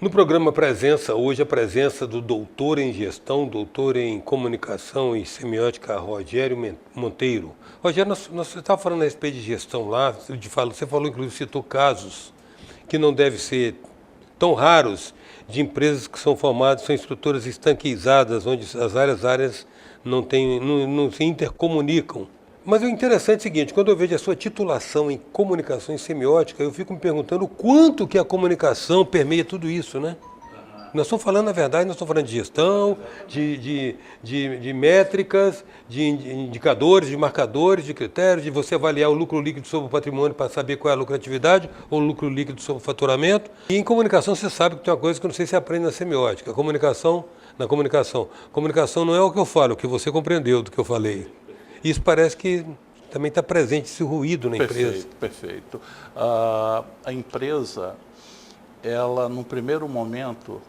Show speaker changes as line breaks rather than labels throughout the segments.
No programa Presença, hoje a presença do doutor em gestão, doutor em comunicação e semiótica, Rogério Monteiro. Rogério, você estava falando a respeito de gestão lá, você falou, inclusive, citou casos que não devem ser tão raros de empresas que são formadas, são estruturas estanquizadas, onde as áreas não se intercomunicam. Mas o interessante é o seguinte, quando eu vejo a sua titulação em comunicação e semiótica, eu fico me perguntando o quanto que a comunicação permeia tudo isso, né? Nós estamos falando, na verdade, nós estamos falando de gestão, de métricas, de indicadores, de marcadores, de critérios, de você avaliar o lucro líquido sobre o patrimônio para saber qual é a lucratividade, ou o lucro líquido sobre o faturamento. E em comunicação você sabe que tem uma coisa que eu não sei se você aprende na semiótica. Comunicação não é o que eu falo, o que você compreendeu do que eu falei. Isso parece que também está presente, esse ruído na empresa.
Perfeito. A empresa, ela, no primeiro momento,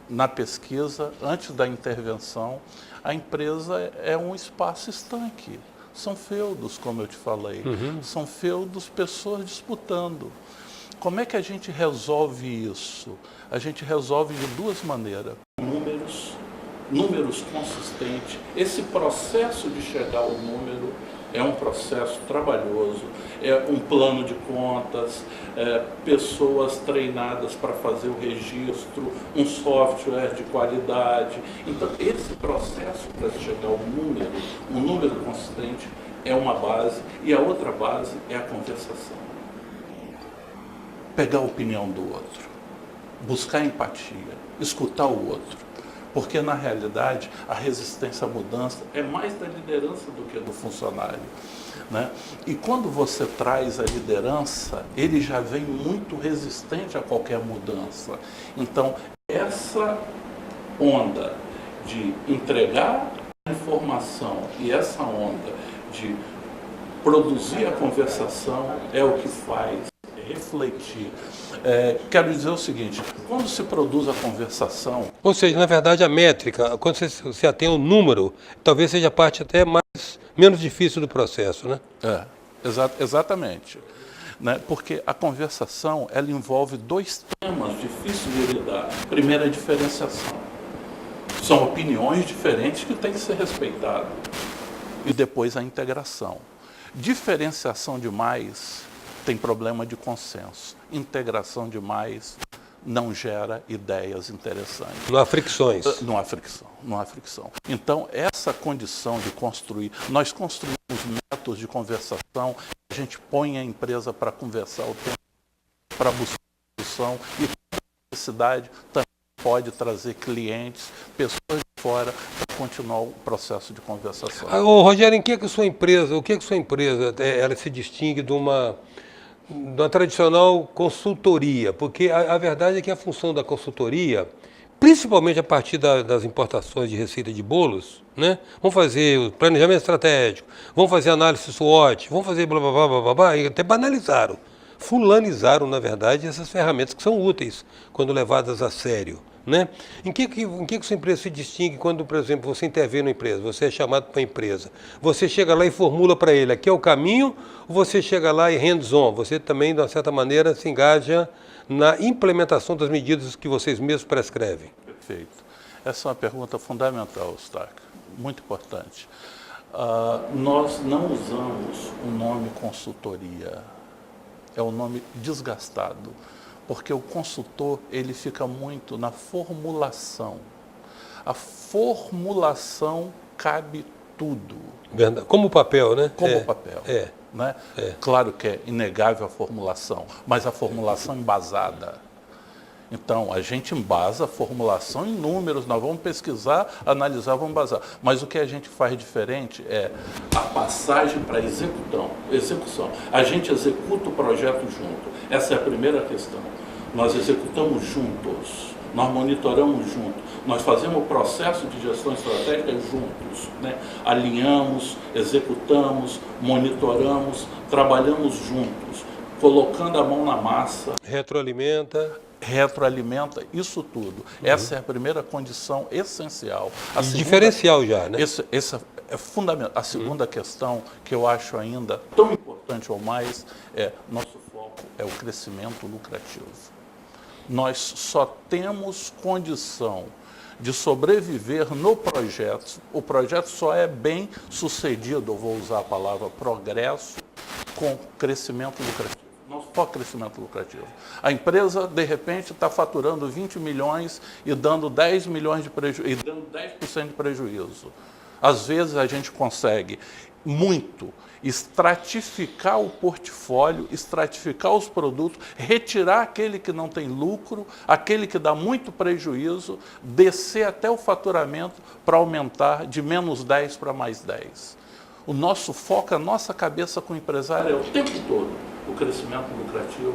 na pesquisa, antes da intervenção, a empresa é um espaço estanque. São feudos, como eu te falei. São feudos, pessoas disputando. Como é que a gente resolve isso? A gente resolve de duas maneiras. Números consistentes. Esse processo de chegar ao número é um processo trabalhoso, é um plano de contas, pessoas treinadas para fazer o registro, um software de qualidade. Então, esse processo para chegar ao número, um número consistente, é uma base, e a outra base é a conversação. Pegar a opinião do outro, buscar empatia, escutar o outro. Porque, na realidade, a resistência à mudança é mais da liderança do que do funcionário, né? E quando você traz a liderança, ele já vem muito resistente a qualquer mudança. Então, essa onda de entregar a informação e essa onda de produzir a conversação é o que faz refletir. Quero dizer o seguinte, quando se produz a conversação...
Ou seja, na verdade, a métrica, quando você se atém ao número, talvez seja a parte até menos difícil do processo, né?
Exatamente. Né? Porque a conversação, ela envolve dois temas difíceis de lidar. Primeiro, a diferenciação. São opiniões diferentes que têm que ser respeitadas. E depois, a integração. Diferenciação demais tem problema de consenso. Integração demais não gera ideias interessantes.
Não há fricções.
Não há fricção. Então, essa condição de construir, nós construímos métodos de conversação, a gente põe a empresa para conversar o tempo, para buscar solução, e a necessidade também pode trazer clientes, pessoas de fora, para continuar o processo de conversação.
Rogério, o que a sua empresa ela se distingue de uma tradicional consultoria? Porque a verdade é que a função da consultoria, principalmente a partir das importações de receita de bolos, né? Vamos fazer o planejamento estratégico, vamos fazer análise SWOT, vamos fazer blá, blá, blá, blá, blá, blá, e até banalizaram, fulanizaram, na verdade, essas ferramentas que são úteis quando levadas a sério, né? Em que sua empresa se distingue quando, por exemplo, você intervém na empresa, você é chamado para a empresa, você chega lá e formula para ele, aqui é o caminho, ou você chega lá e hands-on, você também, de uma certa maneira, se engaja na implementação das medidas que vocês mesmos prescrevem?
Perfeito. Essa é uma pergunta fundamental, Stark, muito importante. Nós não usamos o nome consultoria, é um nome desgastado. Porque o consultor, ele fica muito na formulação. A formulação cabe tudo.
Verdade. Como o papel, né?
Como o papel. Né? Claro que é inegável a formulação, mas a formulação embasada. Então, a gente embasa a formulação em números, nós vamos pesquisar, analisar, vamos embasar. Mas o que a gente faz diferente é a passagem para execução. A gente executa o projeto junto. Essa é a primeira questão. Nós executamos juntos, nós monitoramos juntos, nós fazemos o processo de gestão estratégica juntos, né? Alinhamos, executamos, monitoramos, trabalhamos juntos, colocando a mão na massa.
Retroalimenta,
isso tudo. Essa é a primeira condição essencial.
Diferencial já, né?
Essa é fundamental. A segunda questão, que eu acho ainda tão importante ou mais, nosso foco é o crescimento lucrativo. nós só temos condição de sobreviver no projeto. O projeto só é bem sucedido, eu vou usar a palavra progresso, com crescimento lucrativo. Não só crescimento lucrativo. A empresa, de repente, está faturando 20 milhões e dando 10 milhões de prejuízo, e dando 10% de prejuízo. Às vezes a gente consegue muito estratificar o portfólio, estratificar os produtos, retirar aquele que não tem lucro, aquele que dá muito prejuízo, descer até o faturamento para aumentar de menos 10 para mais 10. O nosso foco, a nossa cabeça com o empresário é o tempo todo o crescimento lucrativo,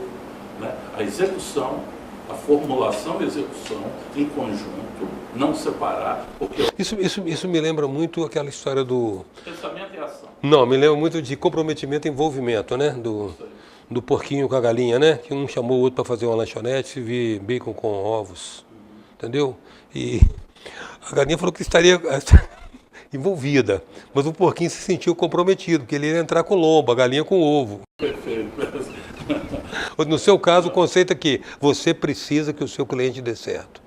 né? A execução, a formulação e execução em conjunto, não separar. Porque
Isso me lembra muito aquela história do...
pensamento e ação.
Não, me lembra muito de comprometimento e envolvimento, né? Do porquinho com a galinha, né? Que um chamou o outro para fazer uma lanchonete e vi bacon com ovos, entendeu? E a galinha falou que estaria envolvida, mas o porquinho se sentiu comprometido, porque ele ia entrar com lombo, a galinha com ovo.
Perfeito.
No seu caso, o conceito é que você precisa que o seu cliente dê certo.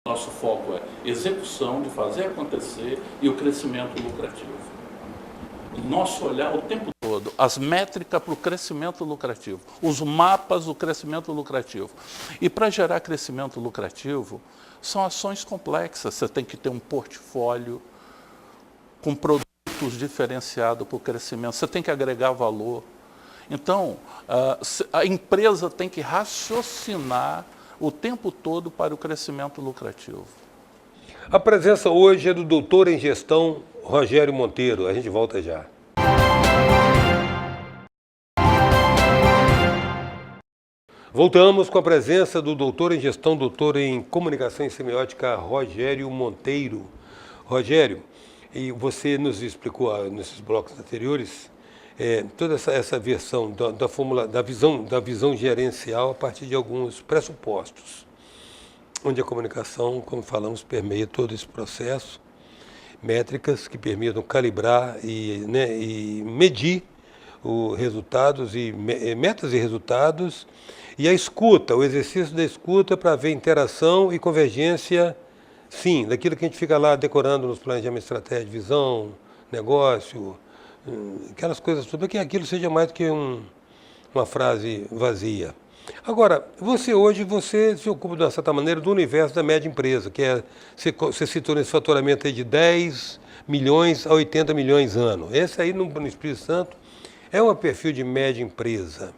Nosso foco é execução, de fazer acontecer e o crescimento lucrativo. O nosso olhar o tempo todo, as métricas para o crescimento lucrativo, os mapas do crescimento lucrativo. E para gerar crescimento lucrativo, são ações complexas. Você tem que ter um portfólio com produtos diferenciados para o crescimento. Você tem que agregar valor. Então, a empresa tem que raciocinar o tempo todo para o crescimento lucrativo.
A presença hoje é do doutor em gestão, Rogério Monteiro. A gente volta já. Voltamos com a presença do doutor em gestão, doutor em comunicação e semiótica, Rogério Monteiro. Rogério, e você nos explicou nesses blocos anteriores toda essa versão da visão gerencial a partir de alguns pressupostos, onde a comunicação, como falamos, permeia todo esse processo, métricas que permitam calibrar e medir os resultados metas e resultados, e a escuta, o exercício da escuta para ver interação e convergência, sim, daquilo que a gente fica lá decorando nos planejamentos estratégicos, visão, negócio, aquelas coisas todas, que aquilo seja mais do que uma frase vazia. Agora, você se ocupa, de uma certa maneira, do universo da média empresa, que você citou nesse faturamento aí de 10 milhões a 80 milhões ano. Esse aí, no Espírito Santo, é um perfil de média empresa.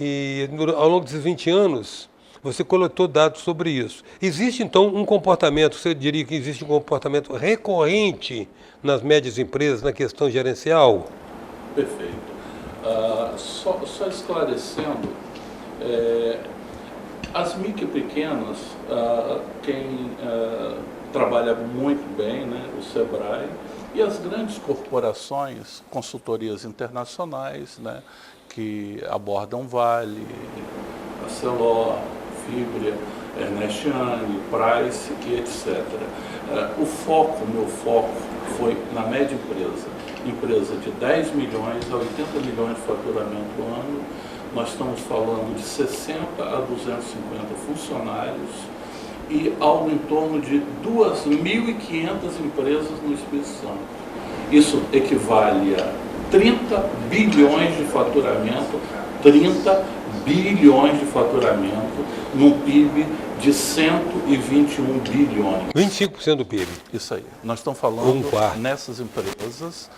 E ao longo desses 20 anos, você coletou dados sobre isso. Existe, então, um comportamento, você diria que existe um comportamento recorrente nas médias empresas, na questão gerencial?
Perfeito. Só esclarecendo, as micro e pequenas, quem trabalha muito bem, né, o Sebrae, e as grandes corporações, consultorias internacionais, né, que abordam Vale, Arcelor, Fibria, Ernest Young, Price, etc. O meu foco foi na média empresa de 10 milhões a 80 milhões de faturamento ano. Nós estamos falando de 60 a 250 funcionários e algo em torno de 2.500 empresas no Espírito Santo. Isso equivale a 30 bilhões de faturamento, 30 bilhões de faturamento, num PIB de 121 bilhões.
25% do PIB.
Isso aí. Nós estamos falando
quarto.
Nessas empresas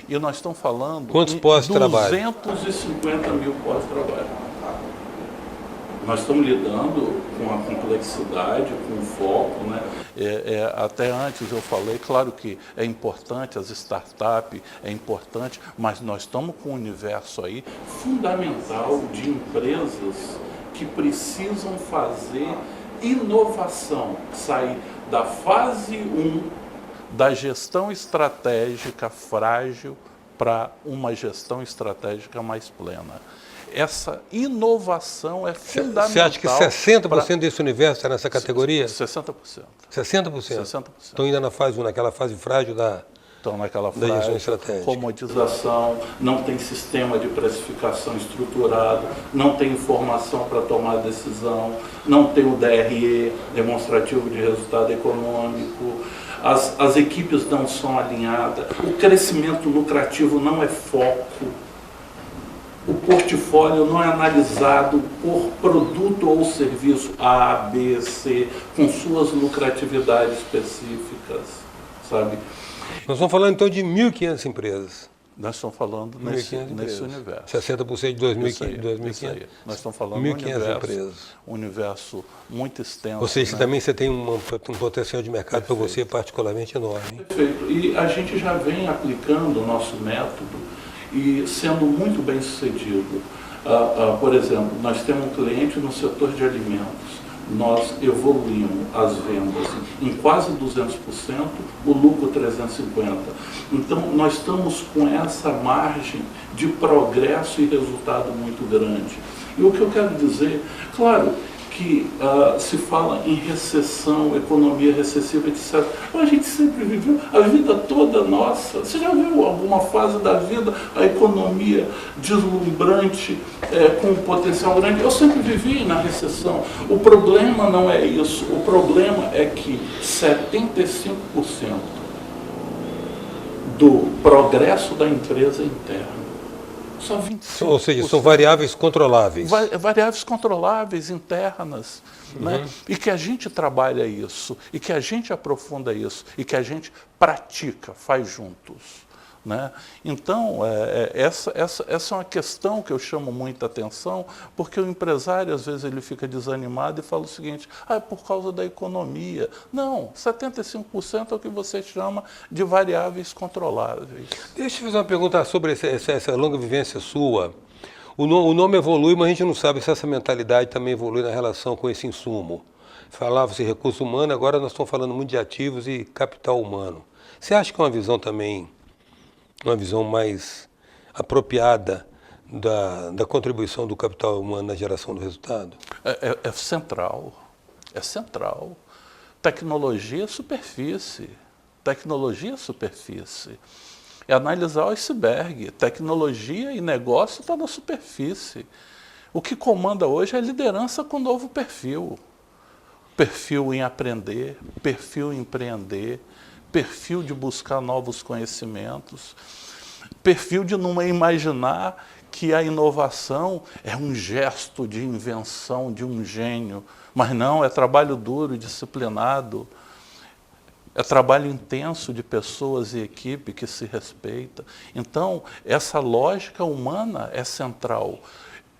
e nós estamos falando
quantos postos de trabalho?
250 mil postos de trabalho. Nós estamos lidando com a complexidade, com o foco, né? Até antes eu falei, claro que é importante as startups, é importante, mas nós estamos com um universo aí fundamental de empresas que precisam fazer inovação, sair da fase 1 da gestão estratégica frágil para uma gestão estratégica mais plena. Essa inovação é fundamental.
Você acha que 60% desse universo está nessa categoria?
60%.
60%?
60%.
Estão ainda na fase 1, naquela fase frágil da
Então, naquela
da gestão
frase,
estratégica.
comodização, não tem sistema de precificação estruturado, não tem informação para tomar decisão, não tem o DRE, demonstrativo de resultado econômico, as equipes não são alinhadas, o crescimento lucrativo não é foco, o portfólio não é analisado por produto ou serviço A, B, C, com suas lucratividades específicas, sabe?
Nós estamos falando então de 1.500 empresas.
Nós estamos falando nesse universo.
60% de 2.500.
Nós estamos falando de um universo muito extenso.
Ou seja, também você tem um potencial de mercado para você particularmente enorme.
Perfeito. E a gente já vem aplicando o nosso método e sendo muito bem sucedido. Por exemplo, nós temos um cliente no setor de alimentos. Nós evoluímos as vendas em quase 200%, o lucro 350%. Então, nós estamos com essa margem de progresso e resultado muito grande. E o que eu quero dizer, claro que se fala em recessão, economia recessiva, etc. A gente sempre viveu, a vida toda nossa. Você já viu alguma fase da vida, a economia deslumbrante, com um potencial grande? Eu sempre vivi na recessão. O problema não é isso. O problema é que 75% do progresso da empresa é interno. Só 25%.
Ou seja, são variáveis controláveis.
Variáveis controláveis, internas. Né? E que a gente trabalha isso, e que a gente aprofunda isso, e que a gente pratica, faz juntos. Né? Então, essa é uma questão que eu chamo muita atenção, porque o empresário, às vezes, ele fica desanimado e fala o seguinte, é por causa da economia. Não, 75% é o que você chama de variáveis controláveis.
Deixa eu fazer uma pergunta sobre essa longa vivência sua. O nome evolui, mas a gente não sabe se essa mentalidade também evolui na relação com esse insumo. Falava-se recurso humano, agora nós estamos falando muito de ativos e capital humano. Você acha que é uma visão também, uma visão mais apropriada da contribuição do capital humano na geração do resultado?
É central, é central. Tecnologia é superfície, tecnologia é superfície. É analisar o iceberg, tecnologia e negócio está na superfície. O que comanda hoje é a liderança com novo perfil. Perfil em aprender, perfil em empreender, perfil de buscar novos conhecimentos, perfil de não imaginar que a inovação é um gesto de invenção de um gênio, mas não, é trabalho duro, disciplinado, é trabalho intenso de pessoas e equipe que se respeita. Então, essa lógica humana é central.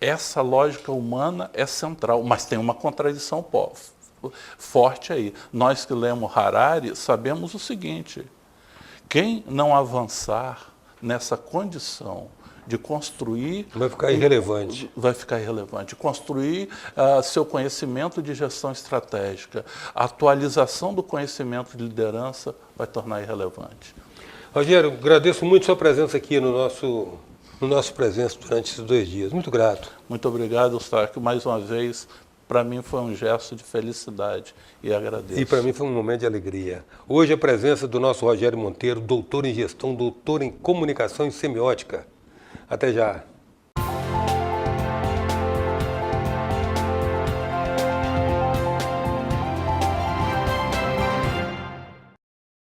Essa lógica humana é central, mas tem uma contradição forte aí. Nós que lemos Harari sabemos o seguinte, quem não avançar nessa condição de construir...
Vai ficar irrelevante.
Vai ficar irrelevante. Construir seu conhecimento de gestão estratégica, a atualização do conhecimento de liderança vai tornar irrelevante.
Rogério, agradeço muito sua presença aqui no nosso presença durante esses 2 dias. Muito grato.
Muito obrigado, Eustáquio. Mais uma vez, para mim foi um gesto de felicidade e agradeço.
E para mim foi um momento de alegria. Hoje a presença do nosso Rogério Monteiro, doutor em gestão, doutor em comunicação e semiótica. Até já.